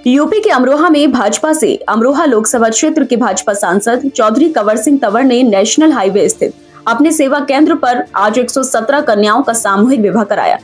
UP के अमरोहा में भाजपा से अमरोहा लोकसभा क्षेत्र के भाजपा सांसद चौधरी कंवर सिंह तंवर ने नेशनल हाईवे स्थित अपने सेवा केंद्र पर आज 117 कन्याओं का सामूहिक विवाह कराया।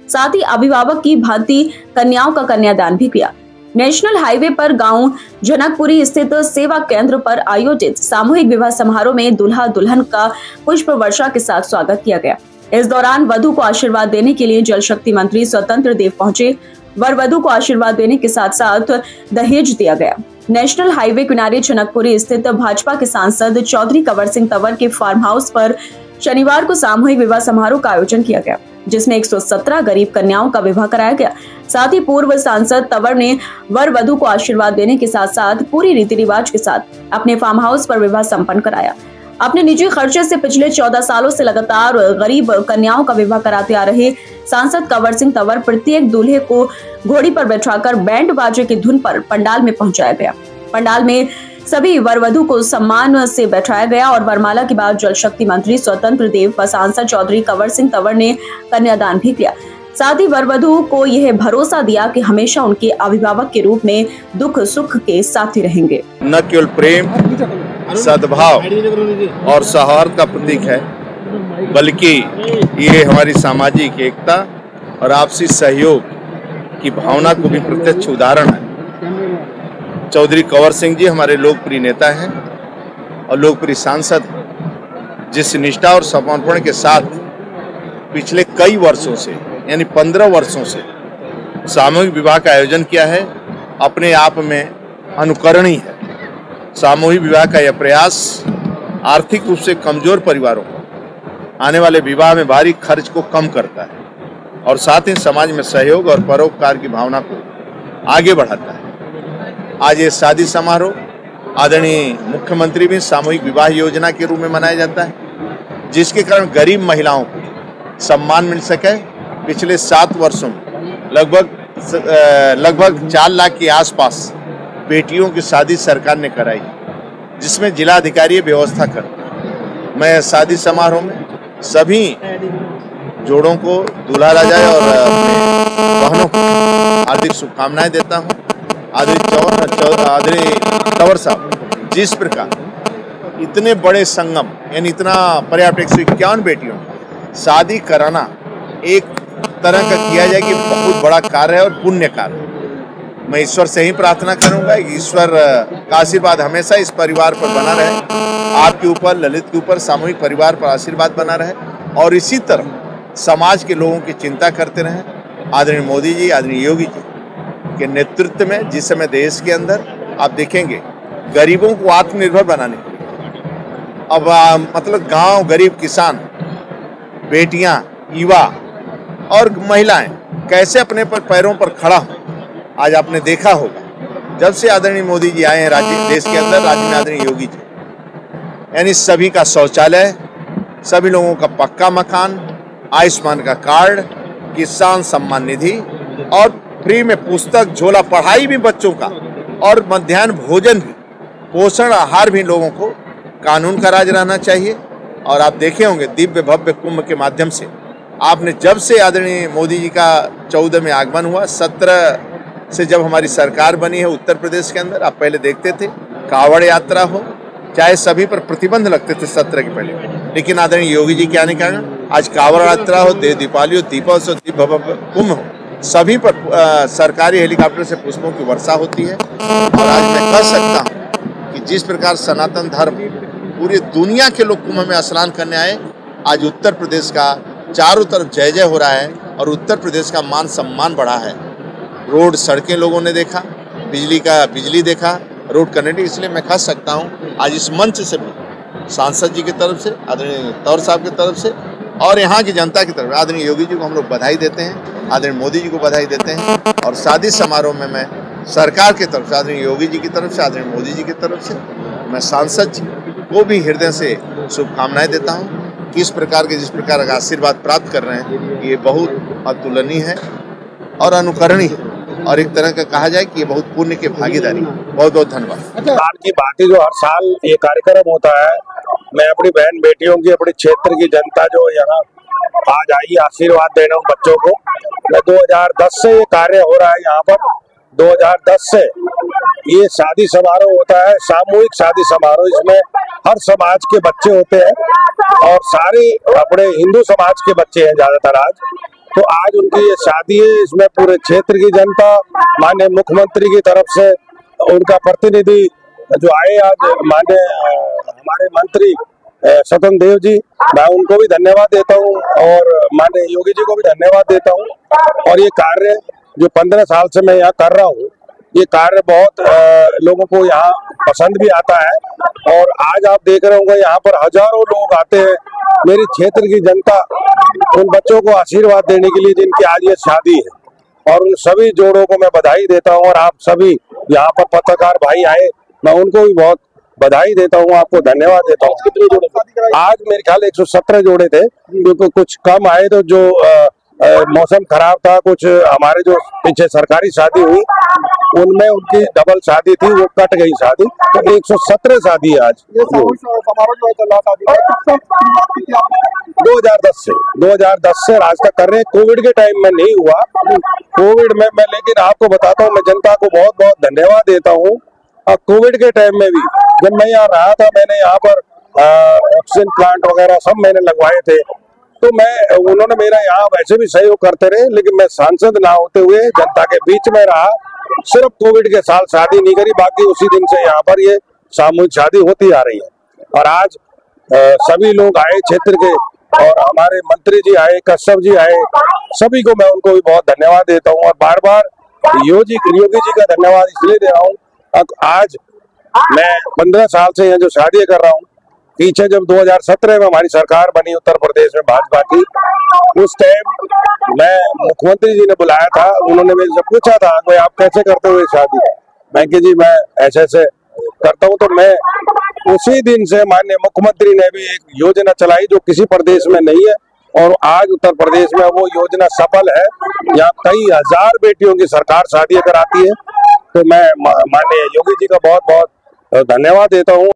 साथ ही अभिभावक की भांति कन्याओं का कन्यादान भी किया। नेशनल हाईवे पर गांव जनकपुरी स्थित सेवा केंद्र पर आयोजित सामूहिक विवाह समारोह में दूल्हा दुल्हन का पुष्प वर्षा के साथ स्वागत किया गया। इस दौरान वधु को आशीर्वाद देने के लिए जल शक्ति मंत्री स्वतंत्र देव पहुंचे। वर वधु को आशीर्वाद देने के साथ साथ दहेज दिया गया। नेशनल हाईवे किनारे जनकपुरी स्थित भाजपा के सांसद चौधरी कंवर सिंह तंवर के फार्म हाउस पर शनिवार को सामूहिक विवाह समारोह का आयोजन किया गया, जिसमें 117 गरीब कन्याओं का विवाह कराया गया। साथ ही पूर्व सांसद तंवर ने वर वधु को आशीर्वाद देने के साथ साथ पूरी रीति रिवाज के साथ अपने फार्म हाउस पर विवाह संपन्न कराया। अपने निजी खर्चे से पिछले 14 सालों से लगातार गरीब कन्याओं का विवाह कराते आ रहे सांसद कंवर सिंह तंवर प्रत्येक दूल्हे को घोड़ी पर बैठाकर बैंड बाजे की धुन पर पंडाल में पहुंचाया गया। पंडाल में सभी वर वधु को सम्मान से बैठाया गया और वरमाला के बाद जल शक्ति मंत्री स्वतंत्र देव व सांसद चौधरी कंवर सिंह तंवर ने कन्यादान भी किया। साथ ही वर वधु को यह भरोसा दिया कि हमेशा उनके अभिभावक के रूप में दुख सुख के साथी रहेंगे। न केवल प्रेम, सद्भाव और सौहार्द का प्रतीक है, बल्कि ये हमारी सामाजिक एकता और आपसी सहयोग की भावना को भी प्रत्यक्ष उदाहरण है। चौधरी कंवर सिंह जी हमारे लोकप्रिय नेता हैं और लोकप्रिय सांसद हैं, जिस निष्ठा और समर्पण के साथ पिछले कई वर्षों से यानी 15 वर्षों से सामूहिक विवाह का आयोजन किया है, अपने आप में अनुकरणीय है। सामूहिक विवाह का यह प्रयास आर्थिक रूप से कमजोर परिवारों को आने वाले विवाह में भारी खर्च को कम करता है और साथ ही समाज में सहयोग और परोपकार की भावना को आगे बढ़ाता है। आज ये शादी समारोह आदरणीय मुख्यमंत्री भी सामूहिक विवाह योजना के रूप में मनाया जाता है, जिसके कारण गरीब महिलाओं को सम्मान मिल सके। पिछले 7 वर्षों में लगभग 4 लाख के आसपास बेटियों की शादी सरकार ने कराई, जिसमें जिलाधिकारी व्यवस्था करते हैं। मैं शादी समारोह में सभी जोड़ों को दूल्हा राजा और अपने बहनों को हार्दिक शुभकामनाएं देता हूं। आदरणीय तंवर साहब जिस प्रकार इतने बड़े संगम यानी इतना पर्याप्त 151 बेटियों शादी कराना एक तरह का किया जाए कि बहुत बड़ा कार्य है और पुण्य कार्य है। मैं ईश्वर से ही प्रार्थना करूंगा कि ईश्वर का आशीर्वाद हमेशा इस परिवार पर बना रहे, आपके ऊपर, ललित के ऊपर, सामूहिक परिवार पर आशीर्वाद बना रहे और इसी तरह समाज के लोगों की चिंता करते रहें। आदरणीय मोदी जी, आदरणीय योगी जी के नेतृत्व में जिस समय देश के अंदर आप देखेंगे गरीबों को आत्मनिर्भर बनाने के लिए अब मतलब गांव, गरीब किसान, बेटियां, युवा और महिलाएं कैसे अपने पैरों पर खड़ा हो, आज आपने देखा होगा जब से आदरणीय मोदी जी आए हैं देश के अंदर, राज्य में आदरणीय योगी जी, यानी सभी का शौचालय, सभी लोगों का पक्का मकान, आयुष्मान का कार्ड, किसान सम्मान निधि और फ्री में पुस्तक, झोला, पढ़ाई भी बच्चों का और मध्याह्न भोजन भी, पोषण आहार भी लोगों को कानून का राज रहना चाहिए। और आप देखे होंगे दिव्य भव्य कुंभ के माध्यम से आपने जब से आदरणीय मोदी जी का 14 में आगमन हुआ, 17 से जब हमारी सरकार बनी है उत्तर प्रदेश के अंदर, आप पहले देखते थे कावड़ यात्रा हो, चाहे सभी पर प्रतिबंध लगते थे 17 के पहले, लेकिन आदरणीय योगी जी के आने के कारण आज कावड़ यात्रा हो, देव दीपावली हो, दीपोत्सव, दिव्य भव्य कुंभ हो, सभी पर सरकारी हेलीकॉप्टर से पुष्पों की वर्षा होती है। और आज मैं कह सकता हूँ कि जिस प्रकार सनातन धर्म पूरी दुनिया के लोग कुंभ में स्नान करने आए, आज उत्तर प्रदेश का चारों तरफ जय जय हो रहा है और उत्तर प्रदेश का मान सम्मान बढ़ा है। रोड, सड़कें लोगों ने देखा, बिजली देखा, रोड कनेक्टिविटी। इसलिए मैं कह सकता हूँ आज इस मंच से भी सांसद जी की तरफ से, आदरणीय तंवर साहब की तरफ से और यहाँ की जनता की तरफ आदरणीय योगी जी को हम लोग बधाई देते हैं, आदरणीय मोदी जी को बधाई देते हैं। और शादी समारोह में मैं सरकार की तरफ से, आदरणीय योगी जी की तरफ से, आदरणीय मोदी जी की तरफ से मैं सांसद जी को भी हृदय से शुभकामनाएं देता हूँ कि इस प्रकार के जिस प्रकार का आशीर्वाद प्राप्त कर रहे हैं ये बहुत अतुलनीय है और अनुकरणीय है और एक तरह का कहा जाए कि ये बहुत पुण्य की भागीदारी। बहुत बहुत धन्यवाद। आज की बात है जो हर साल ये कार्यक्रम होता है, मैं अपनी बहन बेटियों की, अपने क्षेत्र की जनता जो यहाँ आज आई आशीर्वाद देने उन बच्चों को, मैं 2010 से ये कार्य हो रहा है यहाँ पर 2010 से ये शादी समारोह होता है, सामूहिक शादी समारोह। इसमें हर समाज के बच्चे होते हैं और सारे अपने हिंदू समाज के बच्चे हैं ज्यादातर आज। तो आज उनकी ये शादी है, इसमें पूरे क्षेत्र की जनता, माननीय मुख्यमंत्री की तरफ से उनका प्रतिनिधि जो आए आज, माननीय हमारे मंत्री स्वतंत्र देव जी, मैं उनको भी धन्यवाद देता हूँ और माननीय योगी जी को भी धन्यवाद देता हूँ। और ये कार्य जो 15 साल से मैं यहाँ कर रहा हूँ, ये कार्य बहुत लोगों को यहाँ पसंद भी आता है। और आज आप देख रहे होंगे यहाँ पर हजारों लोग आते हैं, मेरी क्षेत्र की जनता उन बच्चों को आशीर्वाद देने के लिए जिनकी आज ये शादी है। और उन सभी जोड़ों को मैं बधाई देता हूँ। और आप सभी यहाँ पर पत्रकार भाई आए, मैं उनको भी बहुत बधाई देता हूँ, आपको धन्यवाद देता हूँ। कितने जोड़े आज? मेरे ख्याल 117 जोड़े थे, क्योंकि कुछ कम आए तो जो मौसम खराब था, कुछ हमारे जो पीछे सरकारी शादी हुई उनमें उनकी डबल शादी थी, वो कट गई शादी, तो 117 शादी है आज। ये समारोह जो चल रहा शादी 2010 से आज तक कर रहे हैं। कोविड के टाइम में नहीं हुआ, कोविड में मैं, लेकिन आपको बताता हूँ, मैं जनता को बहुत बहुत धन्यवाद देता हूँ। और कोविड के टाइम में भी जब मैं यहाँ रहा था, मैंने यहाँ पर ऑक्सीजन प्लांट वगैरह सब मैंने लगवाए थे, तो मैं, उन्होंने मेरा यहाँ वैसे भी सहयोग करते रहे, लेकिन मैं सांसद ना होते हुए जनता के बीच में रहा। सिर्फ कोविड के साल शादी नहीं करी, बाकी उसी दिन से यहाँ पर ये सामूहिक शादी होती आ रही है। और आज सभी लोग आए क्षेत्र के, और हमारे मंत्री जी आए, कश्यप जी आए, सभी को मैं उनको भी बहुत धन्यवाद देता हूँ। और बार बार योगी जी का धन्यवाद इसलिए दे रहा हूँ, आज मैं 15 साल से यहाँ जो शादी कर रहा हूँ, पीछे जब 2017 में हमारी सरकार बनी उत्तर प्रदेश में भाजपा की, उस टाइम मैं, मुख्यमंत्री जी ने बुलाया था, उन्होंने मेरे से पूछा था कि आप कैसे करते हो ये शादी, मैं कि जी मैं ऐसे ऐसे करता हूँ। तो मैं उसी दिन से माननीय मुख्यमंत्री ने भी एक योजना चलाई जो किसी प्रदेश में नहीं है, और आज उत्तर प्रदेश में वो योजना सफल है। यहाँ कई हजार बेटियों की सरकार शादी कराती है। तो मैं माननीय योगी जी का बहुत बहुत धन्यवाद देता हूँ।